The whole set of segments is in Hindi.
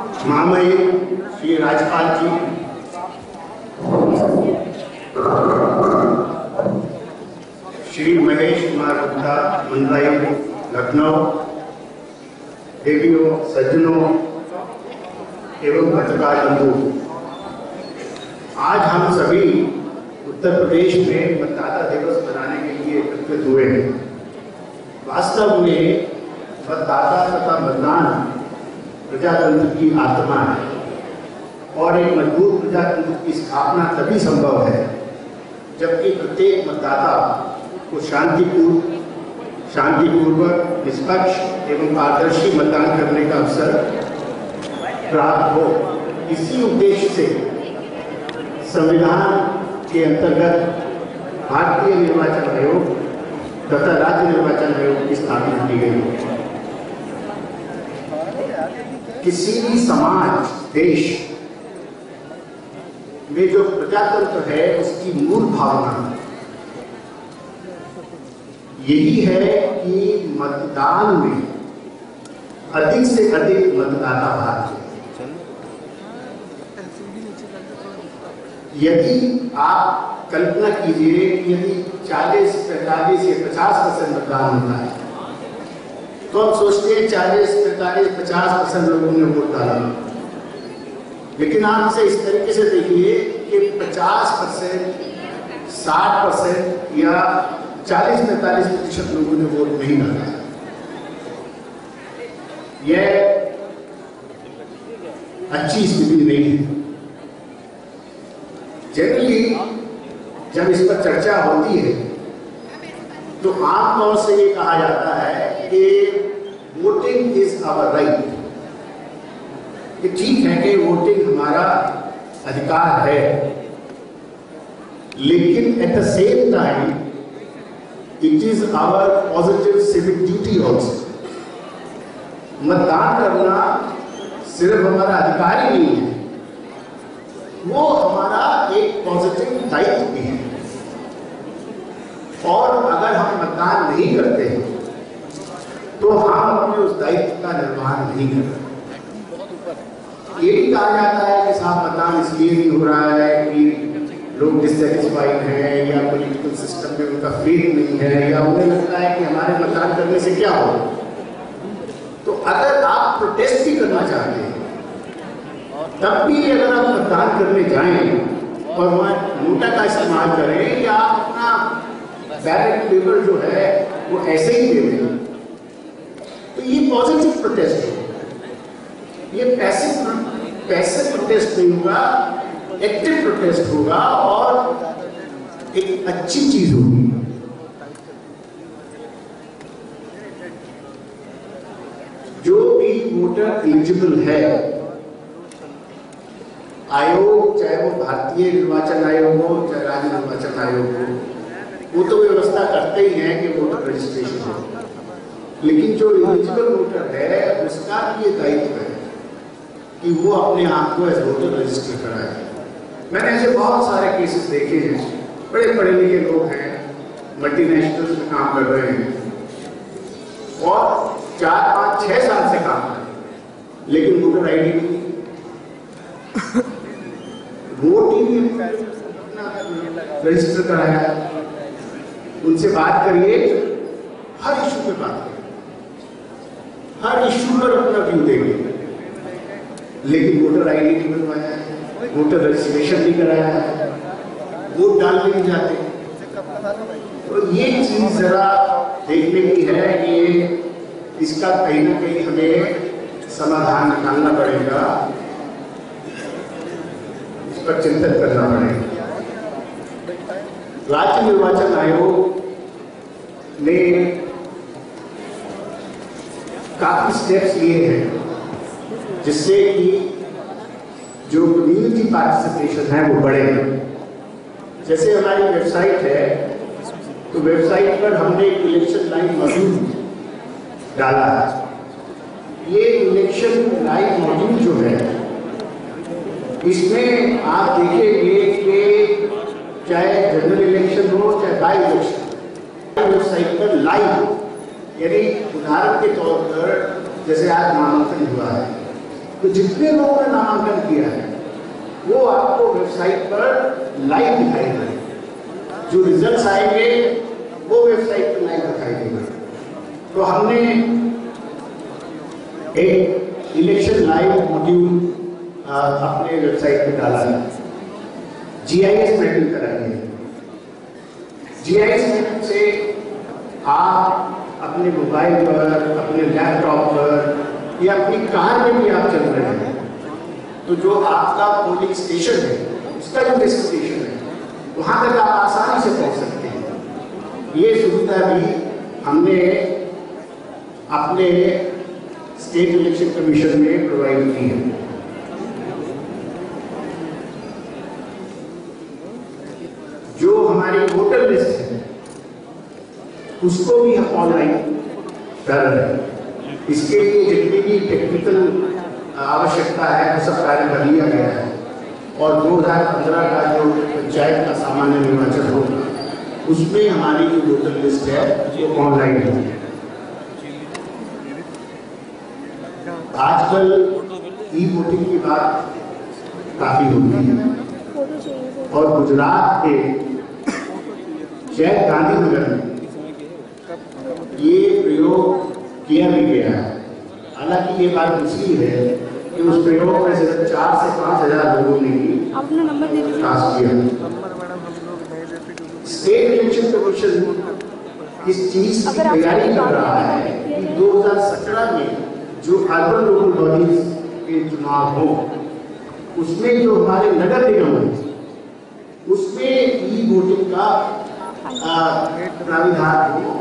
महामहिम श्री राज्यपाल जी, श्री महेश कुमार गुप्ता, मंदाई लखनऊ, देवियों, सज्जनों एवं पत्रकार बंधु, आज हम सभी उत्तर प्रदेश में मतदाता दिवस मनाने के लिए एकत्रित हुए हैं। वास्तव में मतदाता तथा मतदान प्रजातंत्र की आत्मा है और एक मजबूत प्रजातंत्र की स्थापना तभी संभव है जबकि प्रत्येक मतदाता को शांतिपूर्वक, निष्पक्ष एवं पारदर्शी मतदान करने का अवसर प्राप्त हो। इसी उद्देश्य से संविधान के अंतर्गत भारतीय निर्वाचन आयोग तथा राज्य निर्वाचन आयोग की स्थापना की गई है। किसी भी समाज, देश में जो प्रजातंत्र है उसकी मूल भावना यही है कि मतदान में अधिक से अधिक मतदाता भाग लें। यदि आप कल्पना कीजिए कि यदि 40, 45 या 50% मतदान होता है तो हम सोचते हैं 40, 45, 50% लोगों ने वोट डाला, लेकिन आप इसे इस तरीके से देखिए कि 50%, 60% या 40-45% लोगों ने वोट नहीं डाला। यह अच्छी स्थिति नहीं है। जनरली जब इस पर चर्चा होती है तो आमतौर से ये कहा जाता है कि वोटिंग इज आवर राइट। ये ठीक है कि वोटिंग हमारा अधिकार है, लेकिन at the same time it is our positive civic duty also. मतदान करना सिर्फ हमारा अधिकार ही नहीं है, वो हमारा एक पॉजिटिव दायित्व भी है। और अगर हम मतदान नहीं करते हैं तो हम अपने उस दायित्व का निर्वहन नहीं कर रहे। ये भी कहा जाता है कि साहब मतदान इसलिए नहीं हो रहा है कि लोग डिससेटिस्फाइड हैं या पॉलिटिकल सिस्टम में उनका फेथ नहीं है या उन्हें लगता है कि हमारे मतदान करने से क्या होगा। तो अगर आप प्रोटेस्ट भी करना चाहते हैं तब भी अगर आप मतदान करने जाएं और वहाँ नोटा का इस्तेमाल करें या आप अपना बैलेट पेपर जो है वो ऐसे ही दे दें, तो ये पॉजिटिव प्रोटेस्ट होगा। ये पैसिव प्रोटेस्ट नहीं होगा, एक्टिव प्रोटेस्ट होगा और एक अच्छी चीज होगी। जो भी वोटर एलिजिबल है, आयोग चाहे वो भारतीय निर्वाचन आयोग हो चाहे राज्य निर्वाचन आयोग हो, वो तो व्यवस्था करते ही हैं कि वोटर रजिस्ट्रेशन हो, लेकिन जो एलिजिबल वोटर है उसका भी ये दायित्व है कि वो अपने आप को एज वोटर रजिस्टर कराए। मैंने ऐसे बहुत सारे केसेस देखे हैं, बड़े पढ़े लिखे लोग हैं, मल्टीनेशनल्स में काम कर रहे हैं और 4, 5, 6 साल से काम कर रहे हैं, लेकिन वोटर आईडी नहीं, वोट ही नहीं रजिस्टर कराया। उनसे बात करिए, हर इशू पे बात करिए, हर इशू पर अपना व्यू देंगे, लेकिन वोटर आईडी नहीं बनवाया है, वोटर रजिस्ट्रेशन नहीं कराया है, वोट डालने नहीं जाते। तो ये चीज जरा देखने की है कि इसका कहीं ना कहीं हमें समाधान निकालना पड़ेगा, इस पर चिंतन करना पड़ेगा। राज्य निर्वाचन आयोग ने काफी स्टेप्स लिए हैं जिससे कि जो कम्युनिटी पार्टिसिपेशन है वो बढ़े। जैसे हमारी वेबसाइट है तो वेबसाइट पर हमने एक इलेक्शन लाइव मॉड्यूल डाला है। ये इलेक्शन लाइव मॉड्यूल जो है इसमें आप देखेंगे कि चाहे जनरल इलेक्शन हो चाहे बाई इलेक्शन, वेबसाइट पर लाइव, यानी उदाहरण के तौर पर जैसे आज नामांकन हुआ है तो जितने लोगों ने नामांकन किया है वो आपको वेबसाइट पर लाइव दिखाई देगा। जो रिजल्ट्स आएंगे वो वेबसाइट पर लाइव दिखाई देगा। तो हमने एक इलेक्शन लाइव मॉड्यूल अपने वेबसाइट पे डाला है। GIS मैपिंग कराएंगे। GIS मैपिंग से आप अपने मोबाइल पर, अपने लैपटॉप पर या अपनी कार में भी आप चल रहे हैं तो जो आपका पोलिंग स्टेशन है उसका जो डेस्टिनेशन है वहां तक आप आसानी से पहुंच सकते हैं। ये सुविधा भी हमने अपने स्टेट इलेक्शन कमीशन में प्रोवाइड की है। जो हमारी वोटर लिस्ट है उसको भी हम ऑनलाइन कर रहे हैं। इसके लिए जितनी भी टेक्निकल आवश्यकता है वो सब कार्य कर लिया गया है और 2015 का जो पंचायत का सामान्य निर्वाचन होगा उसमें हमारी जो वोटर लिस्ट है वो ऑनलाइन है। आजकल ई वोटिंग की बात काफी होती है और गुजरात के शहर गांधीनगर में ये प्रयोग किया भी गया है। हालांकि ये बात दूसरी है कि उस प्रयोग में सिर्फ 4 से 5 हजार लोगों ने ही कास्ट किया। स्टेट इलेक्शन कमीशन इस चीज की तैयारी कर रहा है कि 2017 में जो अर्बन लोकल बॉडीज के चुनाव हो उसमें जो हमारे नगर निगम है उसमें ई वोटिंग का प्राविधान हो।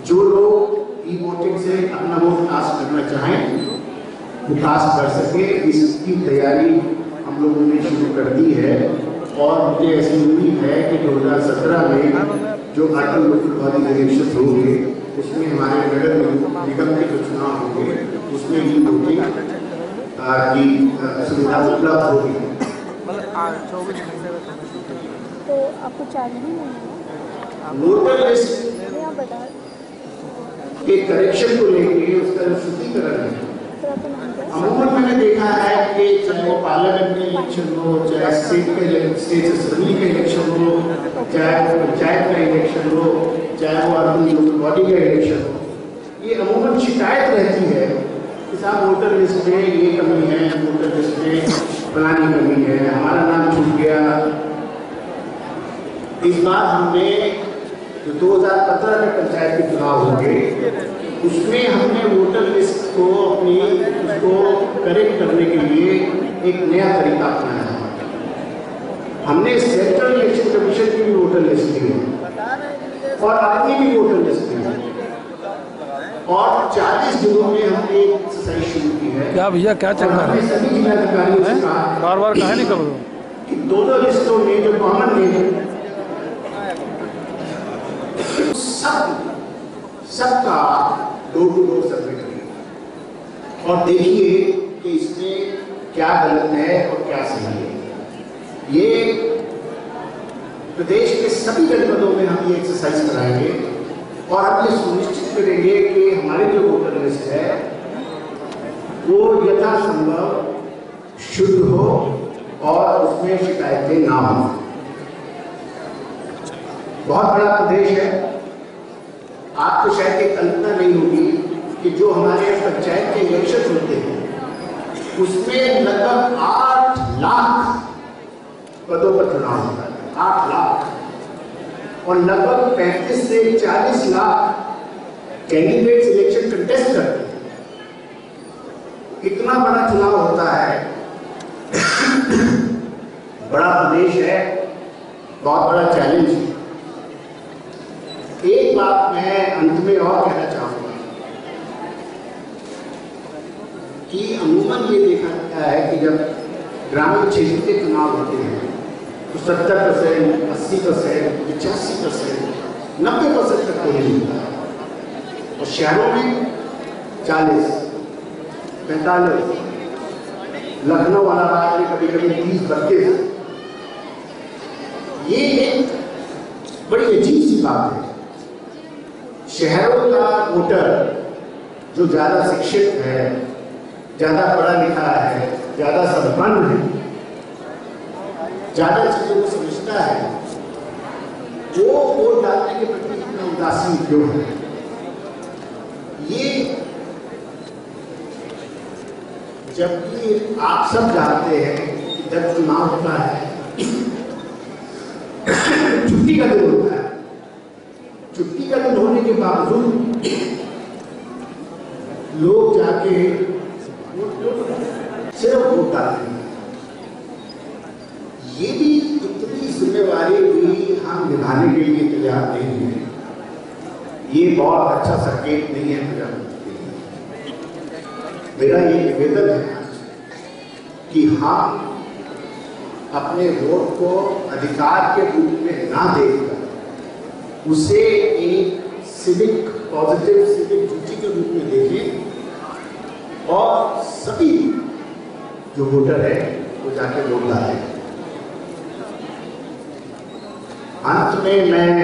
जो लोग ई वोटिंग से अपना वोट कास्ट करना चाहें वो कास्ट कर सके। इसकी तैयारी हम लोगों ने शुरू कर दी है और मुझे ऐसी उम्मीद है कि 2017 में जो अर्बन लोकल बॉडी इलेक्शन होंगे उसमें हमारे नगर निगम के जो चुनाव होंगे उसमें ई वोटिंग की सुविधा उपलब्ध होगी। तो आपको चार्ज नहीं है? वोटर लिस्ट के करेक्शन को लेके उसका जो शुद्धिकरण है अमूमन मैंने देखा है कि चाहे वो पार्लियामेंट का इलेक्शन हो, चाहे स्टेट असेंबली का इलेक्शन हो, चाहे वो पंचायत का इलेक्शन हो, चाहे वो अर्बन लोकल बॉडी का इलेक्शन हो, ये अमूमन शिकायत रहती है कि साहब वोटर लिस्ट में ये कमी है, वोटर लिस्ट में फलानी कमी है, हमारा नाम छूट गया। इस बार हमने जो 2015 में पंचायत के चुनाव होंगे उसमें हमने वोटर लिस्ट को अपनी उसको करेक्ट करने के लिए एक नया तरीका अपनाया है। हमने सेंट्रल इलेक्शन कमीशन की भी वोटर लिस्ट ली है और अपनी भी वोटर लिस्ट ली है और 40 जिलों में हमने एक एक्सरसाइज शुरू की है। क्या भैया क्या चल रहा है? सभी जिलाधिकारियों से कहा बार बार कहा नहीं कर दो कि दोनों लिस्टों में जो कॉमन नेम सबका डोर टू डोर सर्वे करिए और देखिए कि इसमें क्या गलत है और क्या सही है। ये प्रदेश के सभी जनपदों में हम ये एक्सरसाइज कराएंगे और हम ये सुनिश्चित करेंगे कि हमारी जो वोटर लिस्ट है वो यथासंभव शुद्ध हो और उसमें शिकायतें ना हो। बहुत बड़ा प्रदेश है, आपको शायद ये कल्पना नहीं होगी कि जो हमारे पंचायत के इलेक्शन होते हैं उसमें लगभग 8 लाख पदों पर चुनाव होता है। 8 लाख और लगभग 35 से 40 लाख कैंडिडेट्स इलेक्शन कंटेस्ट करते हैं। इतना बड़ा चुनाव होता है, बड़ा प्रदेश है, बहुत बड़ा चैलेंज है। एक बात मैं अंत में और कहना चाहूंगा कि अमूमन ये देखा गया है कि जब ग्रामीण क्षेत्र के चुनाव होते हैं तो 70%, 80%, 85%, 90% तक कोई नहीं होता है और शहरों में 40, 45, लखनऊ वाला बात में कभी कभी 30, 32। ये एक बड़ी अजीब सी बात है। शहरों का वोटर जो ज्यादा शिक्षित है, ज्यादा पढ़ा लिखा है, ज्यादा संपन्न है, ज्यादा चीजों को समझता है, वो वोट डालने के प्रति इतना उदासीन क्यों है? ये जबकि आप सब जानते हैं कि जब चुनाव होता है छुट्टी का दिन होता है, छुट्टी का दिन होने के बावजूद लोग जाके सिर्फ वोट डालते हैं। ये भी इतनी जिम्मेवारी भी हम निभाने के लिए तैयार नहीं है। ये बहुत अच्छा संकेत नहीं है प्रजातंत्र के लिए। मेरा ये निवेदन है कि हम अपने वोट को अधिकार के रूप में ना देखकर उसे एक सिविक पॉजिटिव सिविक ड्यूटी के रूप में देखें और सभी जो वोटर है वो जाके वोट डालें। अंत में मैं